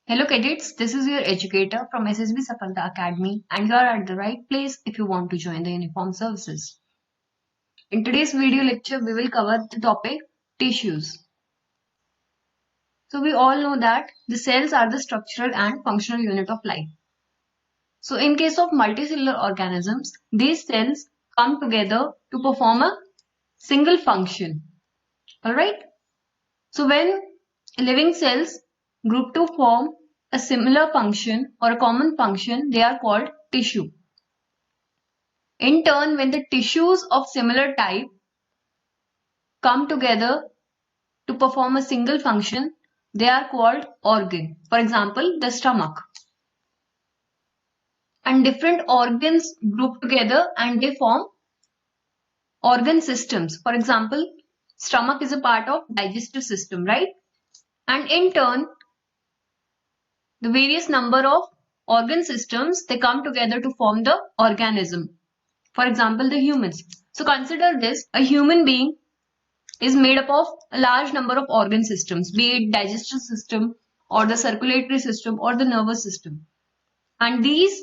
Hello cadets, this is your educator from SSB Safalta Academy and you are at the right place if you want to join the uniform services. In today's video lecture, we will cover the topic tissues. So we all know that the cells are the structural and functional unit of life. So in case of multicellular organisms, these cells come together to perform a single function. Alright? So when living cells group to form a similar function or a common function, they are called tissue. In turn, when the tissues of similar type come together to perform a single function, they are called organ. For example, the stomach. And different organs group together and they form organ systems. For example, stomach is a part of digestive system, right? And in turn, the various number of organ systems, they come together to form the organism. For example, the humans. So consider this, a human being is made up of a large number of organ systems, be it digestive system or the circulatory system or the nervous system. And these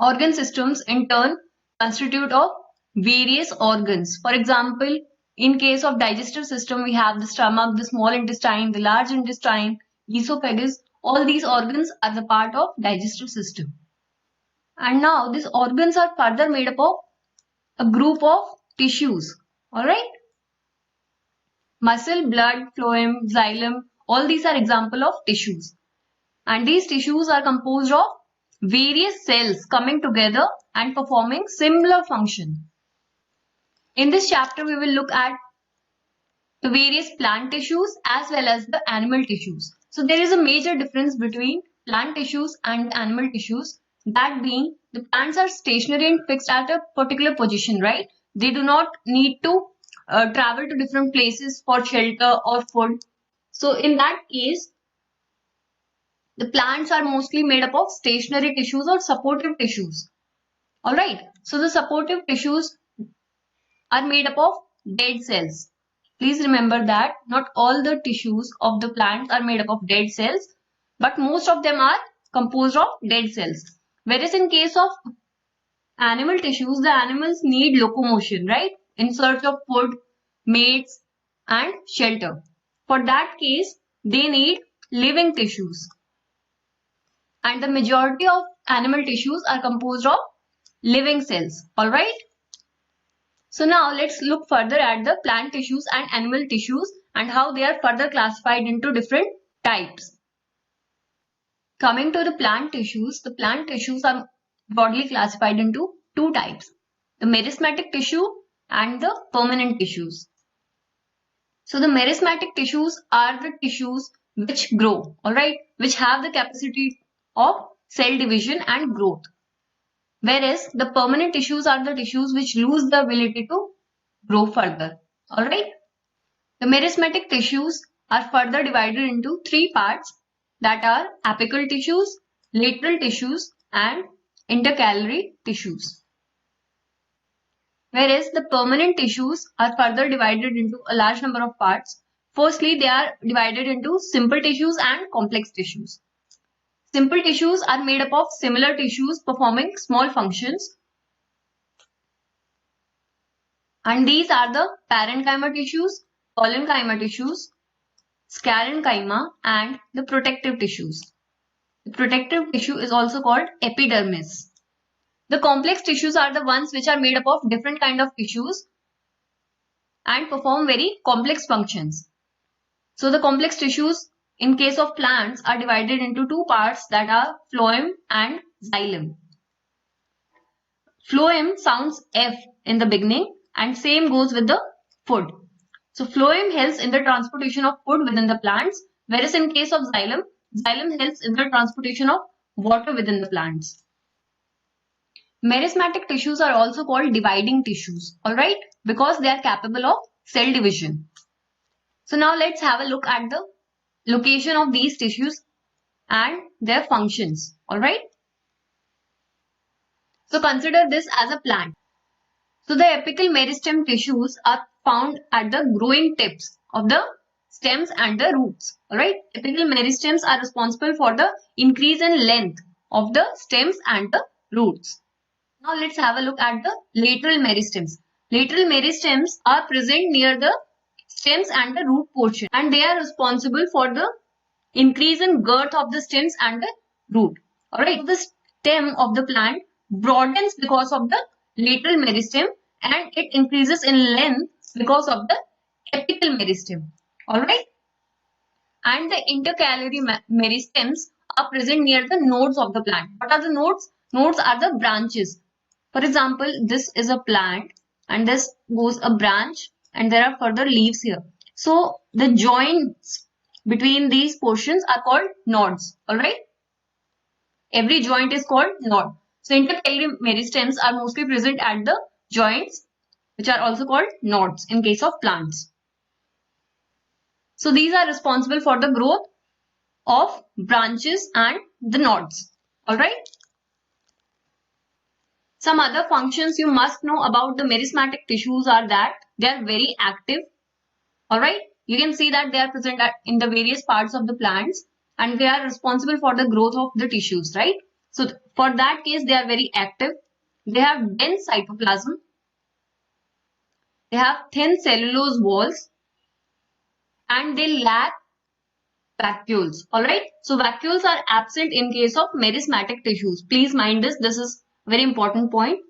organ systems in turn constitute of various organs. For example, in case of digestive system, we have the stomach, the small intestine, the large intestine, esophagus. All these organs are the part of digestive system. And now these organs are further made up of a group of tissues. Alright? Muscle, blood, phloem, xylem, all these are example of tissues. And these tissues are composed of various cells coming together and performing similar function. In this chapter, we will look at the various plant tissues as well as the animal tissues. So there is a major difference between plant tissues and animal tissues. That being, the plants are stationary and fixed at a particular position, right? They do not need to travel to different places for shelter or food. So in that case, the plants are mostly made up of stationary tissues or supportive tissues. Alright, so the supportive tissues are made up of dead cells. Please remember that not all the tissues of the plants are made up of dead cells, but most of them are composed of dead cells. Whereas in case of animal tissues, the animals need locomotion, right? In search of food, mates, and shelter. For that case, they need living tissues. And the majority of animal tissues are composed of living cells. Alright? So now let's look further at the plant tissues and animal tissues and how they are further classified into different types. Coming to the plant tissues are broadly classified into two types, the meristematic tissue and the permanent tissues. So the meristematic tissues are the tissues which grow, alright, which have the capacity of cell division and growth. Whereas the permanent tissues are the tissues which lose the ability to grow further. Alright. The meristematic tissues are further divided into three parts, that are apical tissues, lateral tissues, and intercalary tissues. Whereas the permanent tissues are further divided into a large number of parts. Firstly, they are divided into simple tissues and complex tissues. Simple tissues are made up of similar tissues performing small functions. And these are the parenchyma tissues, parenchyma tissues, sclerenchyma, and the protective tissues. The protective tissue is also called epidermis. The complex tissues are the ones which are made up of different kind of tissues and perform very complex functions. So the complex tissues in case of plants are divided into two parts, that are phloem and xylem. Phloem sounds F in the beginning and same goes with the food. So phloem helps in the transportation of food within the plants, whereas in case of xylem, xylem helps in the transportation of water within the plants. Meristematic tissues are also called dividing tissues, alright, because they are capable of cell division. So now let's have a look at the location of these tissues and their functions, alright. So consider this as a plant. So the apical meristem tissues are found at the growing tips of the stems and the roots. Alright, apical meristems are responsible for the increase in length of the stems and the roots. Now let's have a look at the lateral meristems. Lateral meristems are present near the stems and the root portion, and they are responsible for the increase in girth of the stems and the root. Alright, so the stem of the plant broadens because of the lateral meristem, and it increases in length because of the apical meristem. Alright, and the intercalary meristems are present near the nodes of the plant. What are the nodes? Nodes are the branches. For example, this is a plant and this goes a branch and there are further leaves here. So the joints between these portions are called nodes. Alright, every joint is called node. So intercalary meristems are mostly present at the joints, which are also called nodes in case of plants. So these are responsible for the growth of branches and the nodes. Alright. Some other functions you must know about the merismatic tissues are that they are very active. Alright. You can see that they are present in the various parts of the plants and they are responsible for the growth of the tissues. Right. So for that case, they are very active. They have dense cytoplasm. They have thin cellulose walls and they lack vacuoles. Alright. So vacuoles are absent in case of merismatic tissues. Please mind this. This is a very important point.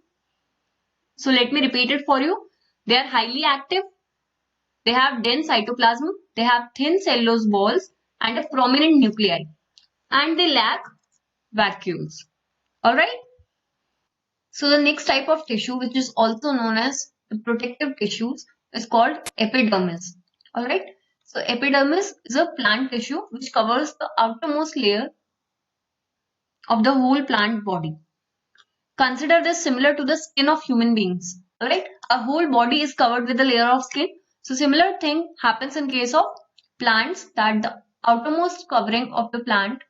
So let me repeat it for you. They are highly active. They have dense cytoplasm. They have thin cellulose walls and a prominent nuclei. And they lack vacuoles. Alright. So the next type of tissue, which is also known as the protective tissues, is called epidermis. Alright. So epidermis is a plant tissue which covers the outermost layer of the whole plant body. Consider this similar to the skin of human beings. Alright. Our whole body is covered with a layer of skin. So similar thing happens in case of plants, that the outermost covering of the plant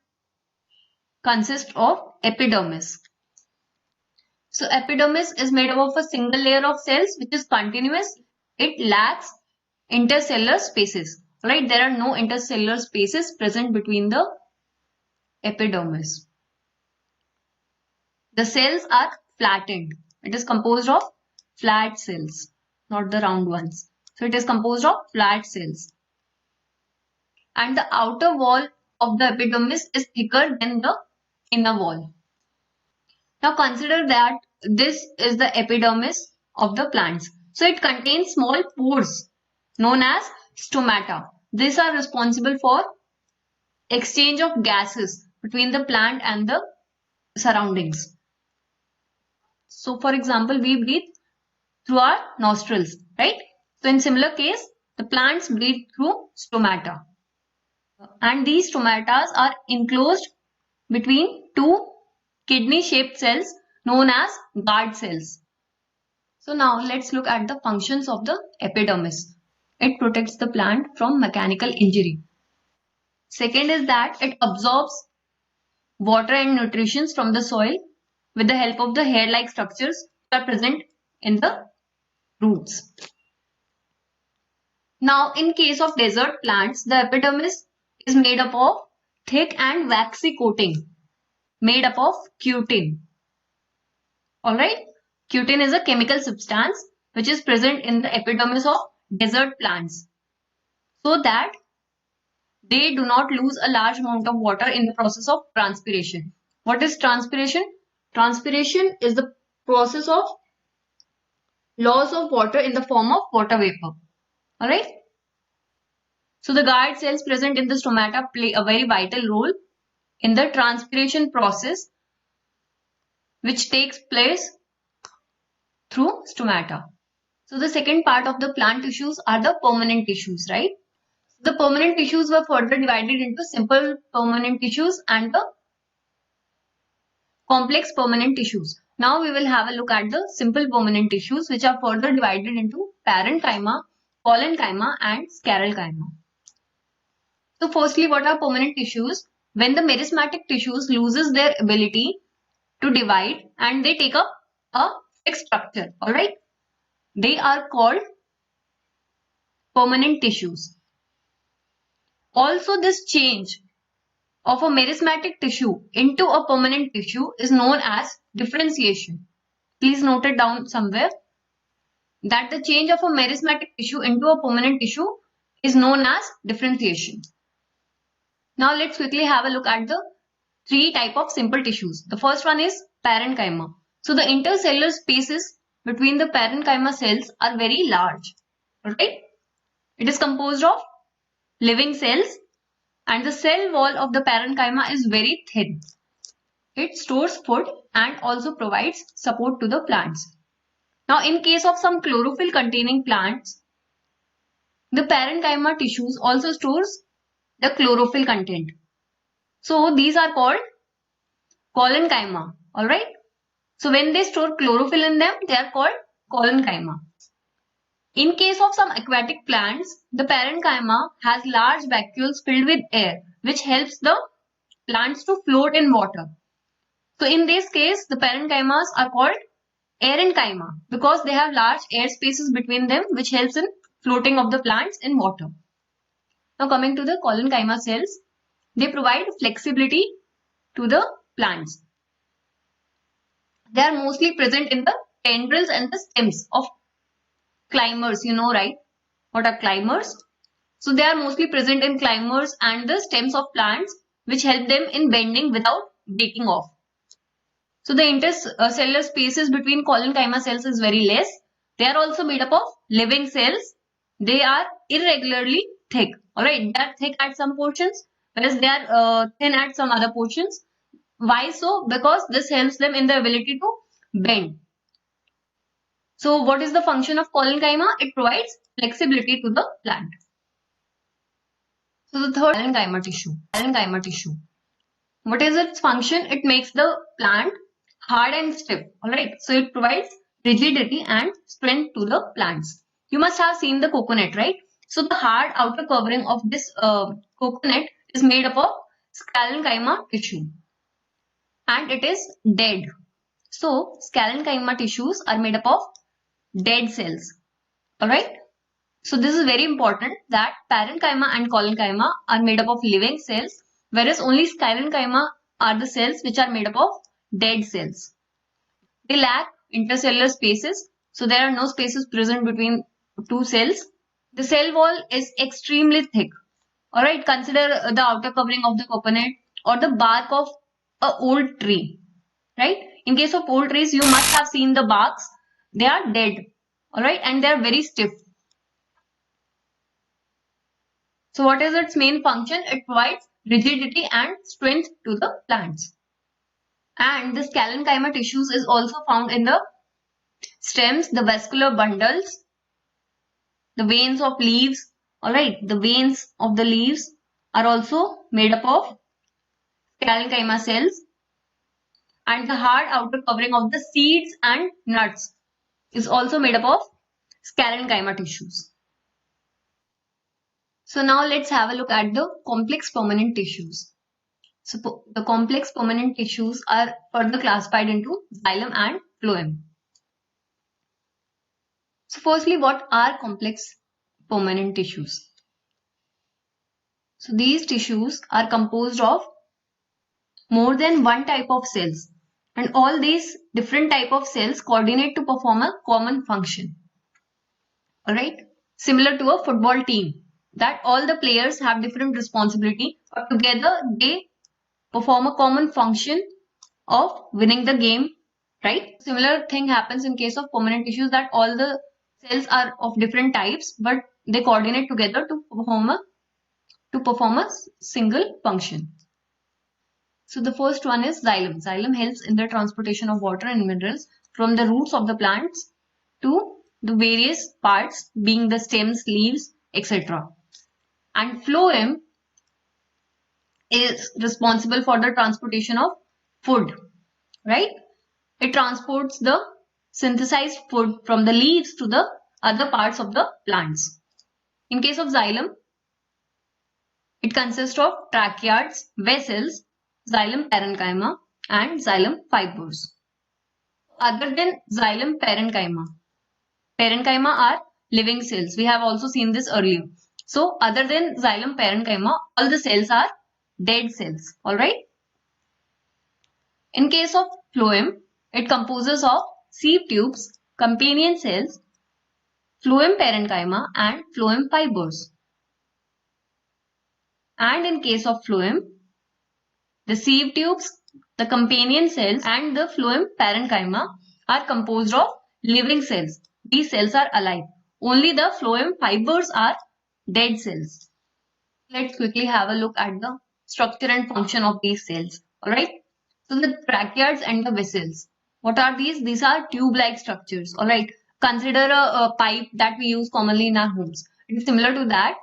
consists of epidermis. So epidermis is made up of a single layer of cells which is continuous. It lacks intercellular spaces. Right? There are no intercellular spaces present between the epidermis. The cells are flattened. It is composed of flat cells, not the round ones. So it is composed of flat cells. And the outer wall of the epidermis is thicker than the inner wall. Now consider that this is the epidermis of the plants. So it contains small pores known as stomata. These are responsible for exchange of gases between the plant and the surroundings. So for example, we breathe through our nostrils, right? So in similar case, the plants breathe through stomata. And these stomatas are enclosed between two kidney-shaped cells known as guard cells. So now let's look at the functions of the epidermis. It protects the plant from mechanical injury. Second is that it absorbs water and nutrition from the soil with the help of the hair-like structures that are present in the roots. Now in case of desert plants, the epidermis is made up of thick and waxy coating made up of cutin. Alright, cutin is a chemical substance which is present in the epidermis of desert plants so that they do not lose a large amount of water in the process of transpiration. What is transpiration? Transpiration is the process of loss of water in the form of water vapor. Alright. So the guard cells present in the stomata play a very vital role in the transpiration process which takes place through stomata. So the second part of the plant tissues are the permanent tissues, right? The permanent tissues were further divided into simple permanent tissues and the complex permanent tissues. Now we will have a look at the simple permanent tissues which are further divided into parenchyma, collenchyma and sclerenchyma. So firstly, what are permanent tissues? When the merismatic tissues loses their ability to divide and they take up a fixed structure, alright? They are called permanent tissues. Also, this change of a meristematic tissue into a permanent tissue is known as differentiation. Please note it down somewhere that the change of a meristematic tissue into a permanent tissue is known as differentiation. Now let's quickly have a look at the three types of simple tissues. The first one is parenchyma. So the intercellular spaces between the parenchyma cells are very large. Right? It is composed of living cells and the cell wall of the parenchyma is very thin. It stores food and also provides support to the plants. Now in case of some chlorophyll containing plants, the parenchyma tissues also stores the chlorophyll content. So these are called collenchyma. Alright. So when they store chlorophyll in them, they are called collenchyma. In case of some aquatic plants, the parenchyma has large vacuoles filled with air, which helps the plants to float in water. So in this case, the parenchymas are called aerenchyma because they have large air spaces between them, which helps in floating of the plants in water. Now coming to the collenchyma cells, they provide flexibility to the plants. They are mostly present in the tendrils and the stems of climbers. You know, right? What are climbers? So they are mostly present in climbers and the stems of plants, which help them in bending without breaking off. So the intercellular spaces between collenchyma cells is very less. They are also made up of living cells. They are irregularly thick. Alright, they are thick at some portions, whereas they are thin at some other portions. Why so? Because this helps them in the ability to bend. So what is the function of collenchyma? It provides flexibility to the plant. So the third, parenchyma tissue. Parenchyma tissue. What is its function? It makes the plant hard and stiff. Alright. So it provides rigidity and strength to the plants. You must have seen the coconut, right? So the hard outer covering of this coconut is made up of scalenchyma tissue. And it is dead. So scalenchyma tissues are made up of dead cells. Alright. So this is very important that parenchyma and collenchyma are made up of living cells, whereas only scalenchyma are the cells which are made up of dead cells. They lack intercellular spaces, so there are no spaces present between two cells. The cell wall is extremely thick. Alright, consider the outer covering of the coconut or the bark of an old tree. Right? In case of old trees, you must have seen the barks. They are dead. Alright, and they are very stiff. So what is its main function? It provides rigidity and strength to the plants. And this scalenchyma tissues is also found in the stems, the vascular bundles, the veins of leaves. Alright, the veins of the leaves are also made up of scalenchyma cells. And the hard outer covering of the seeds and nuts is also made up of scalenchyma tissues. So now let's have a look at the complex permanent tissues. So the complex permanent tissues are further classified into xylem and phloem. So firstly, what are complex permanent tissues? So these tissues are composed of more than one type of cells, and all these different type of cells coordinate to perform a common function. Alright, similar to a football team, that all the players have different responsibility, but together they perform a common function of winning the game, right? Similar thing happens in case of permanent tissues, that all the cells are of different types, but they coordinate together to perform a single function. So the first one is xylem. Xylem helps in the transportation of water and minerals from the roots of the plants to the various parts, being the stems, leaves, etc. And phloem is responsible for the transportation of food, right? It transports the synthesized food from the leaves to the other parts of the plants. In case of xylem, it consists of tracheids, vessels, Xylem Parenchyma and Xylem Fibers. Other than Xylem Parenchyma, parenchyma are living cells. We have also seen this earlier. So other than Xylem Parenchyma, all the cells are dead cells. Alright. In case of phloem, it composes of sieve tubes, companion cells, Phloem Parenchyma and Phloem Fibers. And in case of phloem, the sieve tubes, the companion cells and the Phloem Parenchyma are composed of living cells. These cells are alive. Only the Phloem Fibers are dead cells. Let's quickly have a look at the structure and function of these cells. Alright. So the tracheids and the vessels. What are these? These are tube-like structures. Alright. Consider a pipe that we use commonly in our homes. It is similar to that.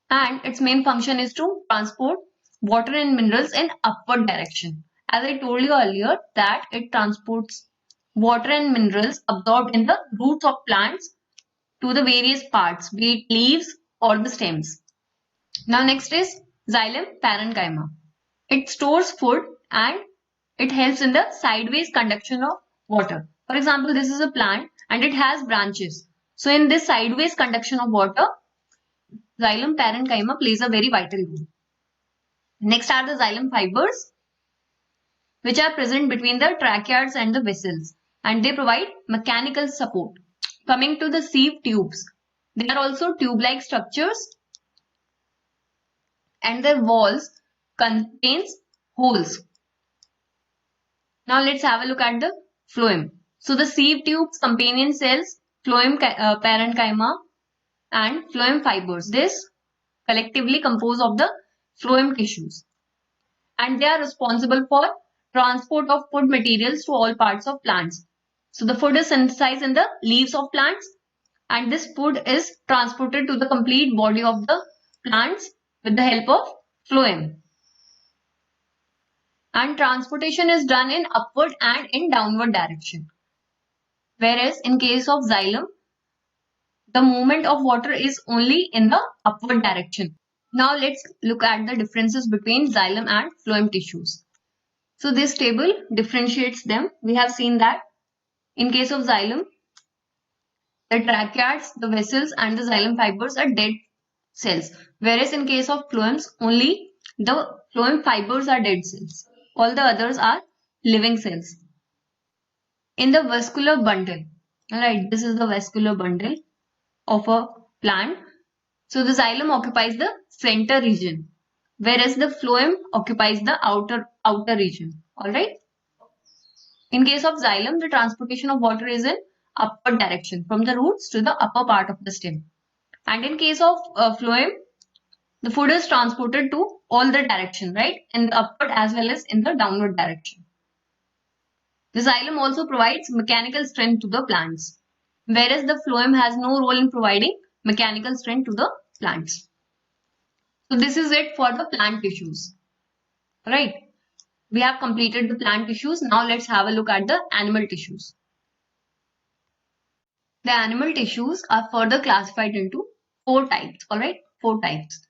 And its main function is to transport water and minerals in upward direction. As I told you earlier that it transports water and minerals absorbed in the roots of plants to the various parts, be it leaves or the stems. Now next is Xylem Parenchyma. It stores food and it helps in the sideways conduction of water. For example, this is a plant and it has branches. So in this sideways conduction of water, Xylem Parenchyma plays a very vital role. Next are the Xylem Fibers, which are present between the tracheids and the vessels, and they provide mechanical support. Coming to the sieve tubes, they are also tube-like structures and their walls contains holes. Now let's have a look at the phloem. So the sieve tubes, companion cells, Phloem Parenchyma and Phloem Fibers. This collectively compose of the phloem tissues, and they are responsible for transport of food materials to all parts of plants. So the food is synthesized in the leaves of plants, and this food is transported to the complete body of the plants with the help of phloem. And transportation is done in upward and in downward direction. Whereas in case of xylem, the movement of water is only in the upward direction. Now let's look at the differences between xylem and phloem tissues. So this table differentiates them. We have seen that in case of xylem, the tracheids, the vessels and the xylem fibers are dead cells. Whereas in case of phloems, only the phloem fibers are dead cells. All the others are living cells. In the vascular bundle, alright, this is the vascular bundle of a plant. So the xylem occupies the center region, whereas the phloem occupies the outer region. Alright. In case of xylem, the transportation of water is in upward direction from the roots to the upper part of the stem. And in case of phloem, the food is transported to all the direction, right? In the upward as well as in the downward direction. The xylem also provides mechanical strength to the plants, whereas the phloem has no role in providing mechanical strength to the plants. So this is it for the plant tissues. Right. We have completed the plant tissues. Now let's have a look at the animal tissues. The animal tissues are further classified into 4 types. Alright, 4 types.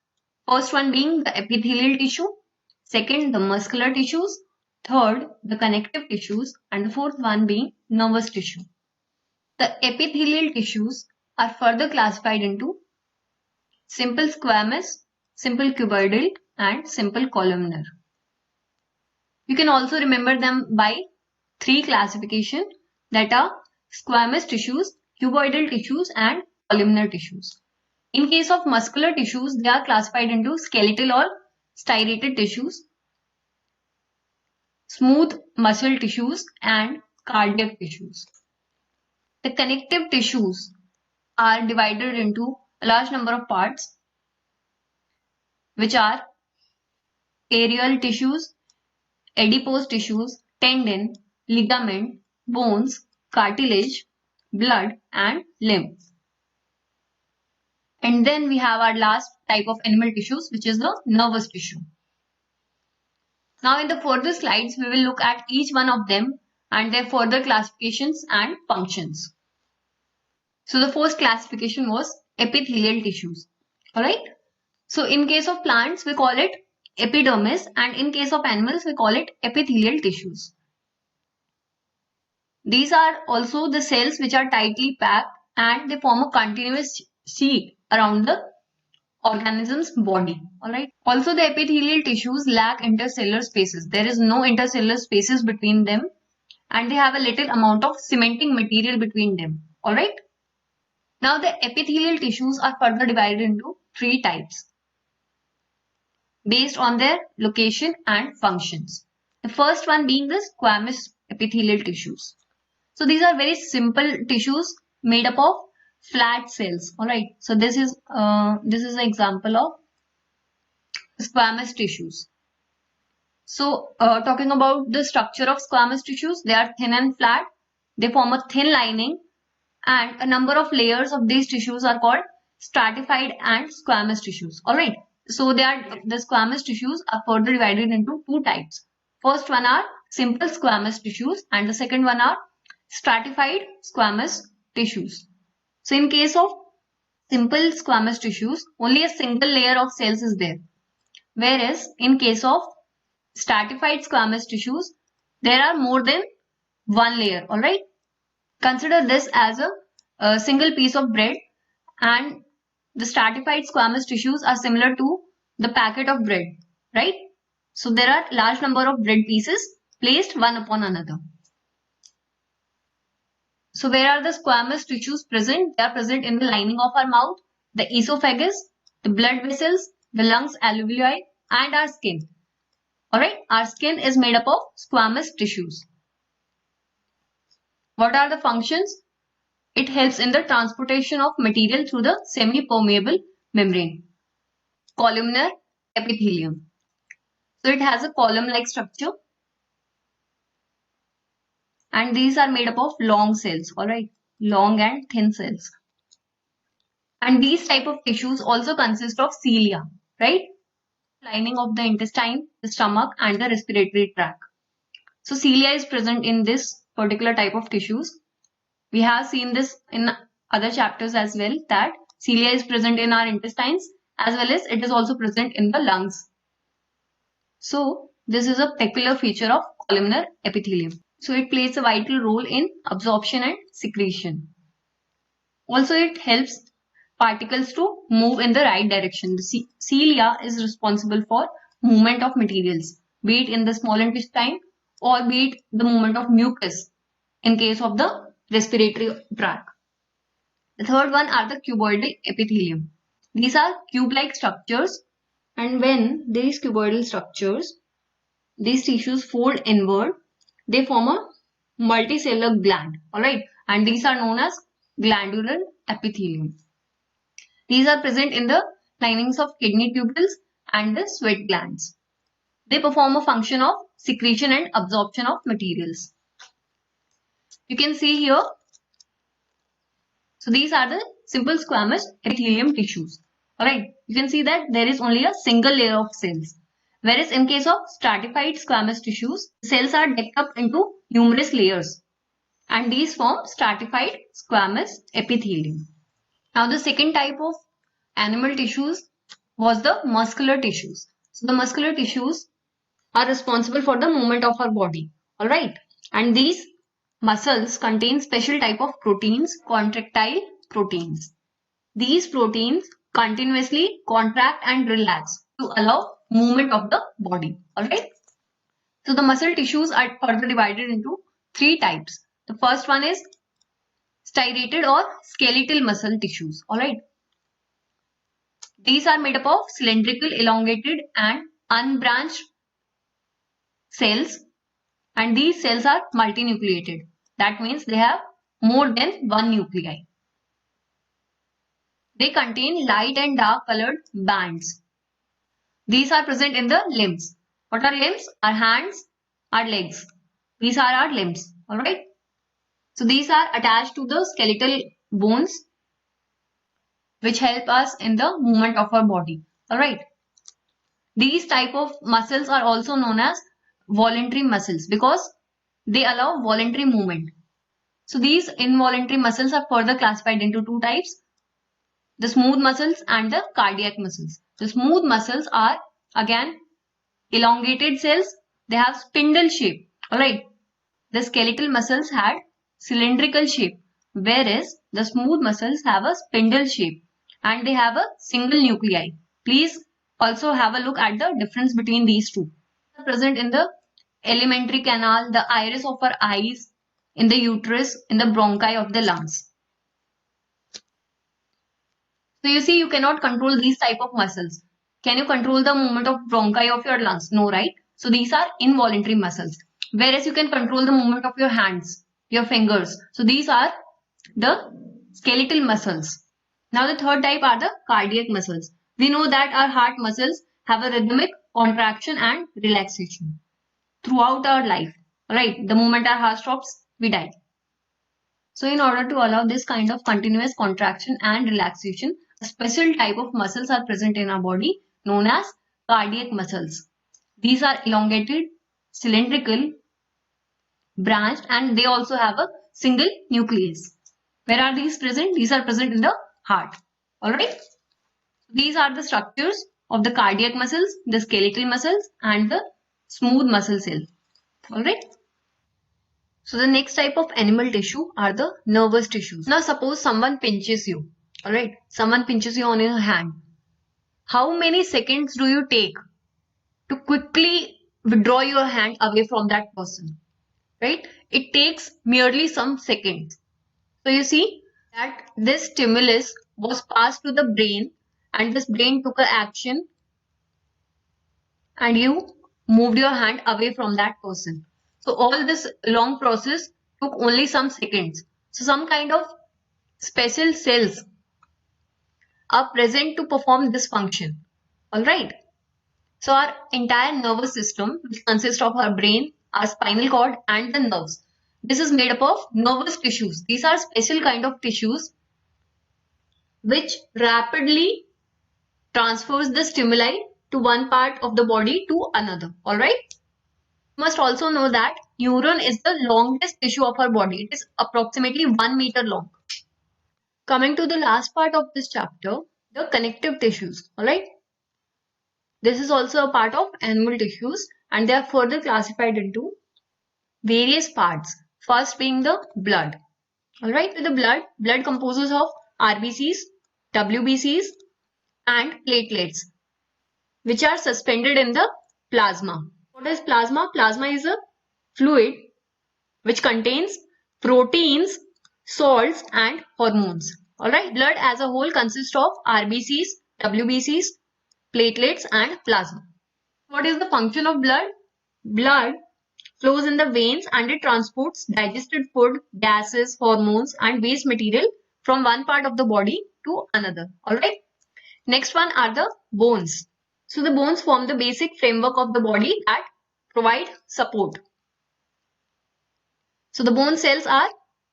First one being the epithelial tissue. Second, the muscular tissues. Third, the connective tissues. And the fourth one being nervous tissue. The epithelial tissues are further classified into simple squamous, simple cuboidal and simple columnar. You can also remember them by 3 classifications, that are squamous tissues, cuboidal tissues and columnar tissues. In case of muscular tissues, they are classified into skeletal or striated tissues, smooth muscle tissues and cardiac tissues. The connective tissues are divided into a large number of parts, which are aerial tissues, adipose tissues, tendon, ligament, bones, cartilage, blood and lymph. And then we have our last type of animal tissues, which is the nervous tissue. Now in the further slides, we will look at each one of them and their further classifications and functions. So the first classification was epithelial tissues. Alright. So in case of plants, we call it epidermis, and in case of animals, we call it epithelial tissues. These are also the cells which are tightly packed and they form a continuous sheet around the organism's body. Alright. Also, the epithelial tissues lack intercellular spaces. There is no intercellular spaces between them, and they have a little amount of cementing material between them. Alright. Now, the epithelial tissues are further divided into three types based on their location and functions. The first one being the squamous epithelial tissues. So these are very simple tissues made up of flat cells. Alright. So this is an example of squamous tissues. So talking about the structure of squamous tissues, they are thin and flat. They form a thin lining, and a number of layers of these tissues are called stratified and squamous tissues. Alright. So the squamous tissues are further divided into two types. First one are simple squamous tissues, and the second one are stratified squamous tissues. So in case of simple squamous tissues, only a single layer of cells is there. Whereas in case of stratified squamous tissues, there are more than one layer. Alright. Consider this as a single piece of bread, and the stratified squamous tissues are similar to the packet of bread, right? So there are large number of bread pieces placed one upon another. So where are the squamous tissues present? They are present in the lining of our mouth, the esophagus, the blood vessels, the lungs alveoli, and our skin. Alright, our skin is made up of squamous tissues. What are the functions? It helps in the transportation of material through the semi-permeable membrane. Columnar epithelium. So it has a column-like structure, and these are made up of long cells. Alright, long and thin cells. And these type of tissues also consist of cilia, right? Lining of the intestine, the stomach, and the respiratory tract. So cilia is present in this particular type of tissues. We have seen this in other chapters as well, that cilia is present in our intestines as well as it is also present in the lungs. So this is a peculiar feature of columnar epithelium. So it plays a vital role in absorption and secretion. Also, it helps particles to move in the right direction. The cilia is responsible for movement of materials, be it in the small intestine or be it the movement of mucus in case of the respiratory tract. The third one are the cuboidal epithelium. These are cube-like structures, and when these cuboidal structures, these tissues fold inward, they form a multicellular gland. Alright, and these are known as glandular epithelium. These are present in the linings of kidney tubules and the sweat glands. They perform a function of secretion and absorption of materials. You can see here. So these are the simple squamous epithelium tissues. Alright, you can see that there is only a single layer of cells. Whereas in case of stratified squamous tissues, cells are decked up into numerous layers, and these form stratified squamous epithelium. Now the second type of animal tissues was the muscular tissues. So the muscular tissues are responsible for the movement of our body. Alright, and these muscles contain special type of proteins, contractile proteins. These proteins continuously contract and relax to allow movement of the body. Alright. So the muscle tissues are further divided into three types. The first one is striated or skeletal muscle tissues. Alright. These are made up of cylindrical, elongated and unbranched cells, and these cells are multinucleated. That means they have more than one nuclei. They contain light and dark colored bands. These are present in the limbs. What are limbs? Our hands, our legs. These are our limbs. Alright. So these are attached to the skeletal bones, which help us in the movement of our body. Alright. These type of muscles are also known as voluntary muscles because they allow voluntary movement. So these involuntary muscles are further classified into two types: the smooth muscles and the cardiac muscles. The smooth muscles are again elongated cells. They have spindle shape. Alright. The skeletal muscles had cylindrical shape, whereas the smooth muscles have a spindle shape. and they have a single nuclei. Please also have a look at the difference between these two. They are present in the alimentary canal, the iris of our eyes, in the uterus, in the bronchi of the lungs. So you see, you cannot control these type of muscles. Can you control the movement of bronchi of your lungs? No, right? So these are involuntary muscles. Whereas you can control the movement of your hands, your fingers. So these are the skeletal muscles. Now the third type are the cardiac muscles. We know that our heart muscles have a rhythmic contraction and relaxation throughout our life. Right? The moment our heart stops, we die. So in order to allow this kind of continuous contraction and relaxation, a special type of muscles are present in our body known as cardiac muscles. These are elongated, cylindrical, branched, and they also have a single nucleus. Where are these present? These are present in the heart. Alright. These are the structures of the cardiac muscles, the skeletal muscles, and the smooth muscle cell. Alright. So the next type of animal tissue are the nervous tissues. Now suppose someone pinches you. Alright. Someone pinches you on your hand. How many seconds do you take to quickly withdraw your hand away from that person? Right? It takes merely some seconds. So you see that this stimulus was passed to the brain and this brain took an action and you moved your hand away from that person. So all this long process took only some seconds. So some kind of special cells are present to perform this function. Alright. So our entire nervous system, which consists of our brain, our spinal cord and the nerves. This is made up of nervous tissues. These are special kind of tissues which rapidly transfers the stimuli to one part of the body to another. Alright. You must also know that neuron is the longest tissue of our body. It is approximately 1 meter long. Coming to the last part of this chapter, the connective tissues. Alright. This is also a part of animal tissues and they are further classified into various parts. First being the blood. Alright, with the blood composes of RBCs, WBCs and platelets which are suspended in the plasma. What is plasma? Plasma is a fluid which contains proteins, salts and hormones. Alright, blood as a whole consists of RBCs, WBCs, platelets and plasma. What is the function of blood? Blood flows in the veins and it transports digested food, gases, hormones and waste material from one part of the body to another. Alright. Next one are the bones. So the bones form the basic framework of the body that provide support. So the bone cells are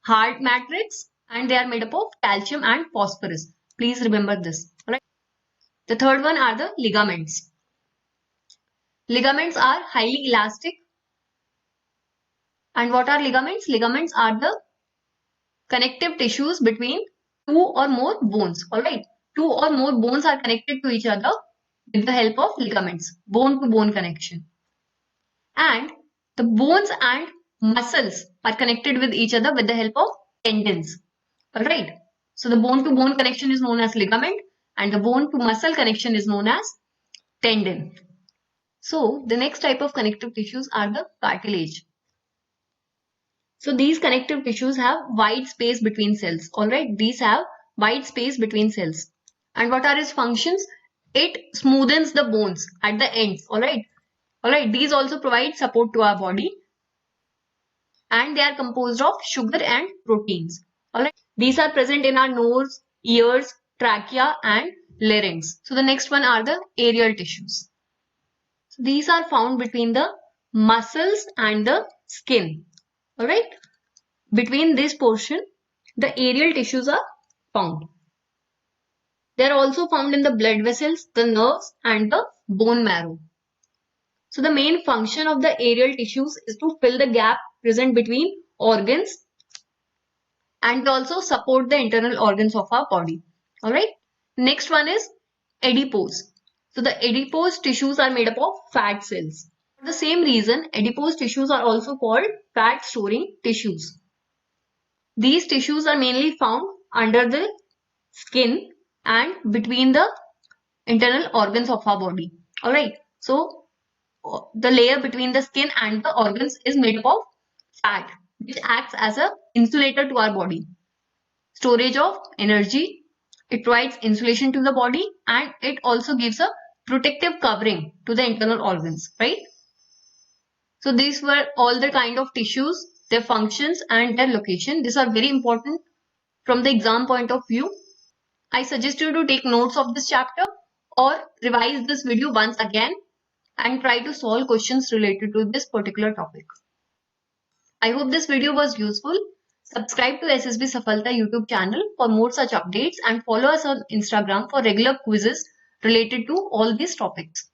hard matrix and they are made up of calcium and phosphorus. Please remember this. Alright. The third one are the ligaments. Ligaments are highly elastic. And what are ligaments? Ligaments are the connective tissues between two or more bones. Alright. Two or more bones are connected to each other with the help of ligaments. Bone to bone connection. And the bones and muscles are connected with each other with the help of tendons. Alright. So the bone to bone connection is known as ligament and the bone to muscle connection is known as tendon. So the next type of connective tissues are the cartilage. So these connective tissues have wide space between cells. Alright, these have wide space between cells. And what are its functions? It smoothens the bones at the ends. Alright, these also provide support to our body. And they are composed of sugar and proteins. Alright, these are present in our nose, ears, trachea and larynx. So the next one are the aerial tissues. So these are found between the muscles and the skin. Alright, between this portion, the aerial tissues are found. They are also found in the blood vessels, the nerves and the bone marrow. So the main function of the aerial tissues is to fill the gap present between organs and also support the internal organs of our body. Alright, next one is adipose. So the adipose tissues are made up of fat cells. For the same reason, adipose tissues are also called fat storing tissues. These tissues are mainly found under the skin and between the internal organs of our body. Alright, so the layer between the skin and the organs is made up of fat, which acts as an insulator to our body. Storage of energy, it provides insulation to the body, and it also gives a protective covering to the internal organs, right? So these were all the kind of tissues, their functions and their location. These are very important from the exam point of view. I suggest you to take notes of this chapter or revise this video once again and try to solve questions related to this particular topic. I hope this video was useful. Subscribe to SSB Safalta YouTube channel for more such updates and follow us on Instagram for regular quizzes related to all these topics.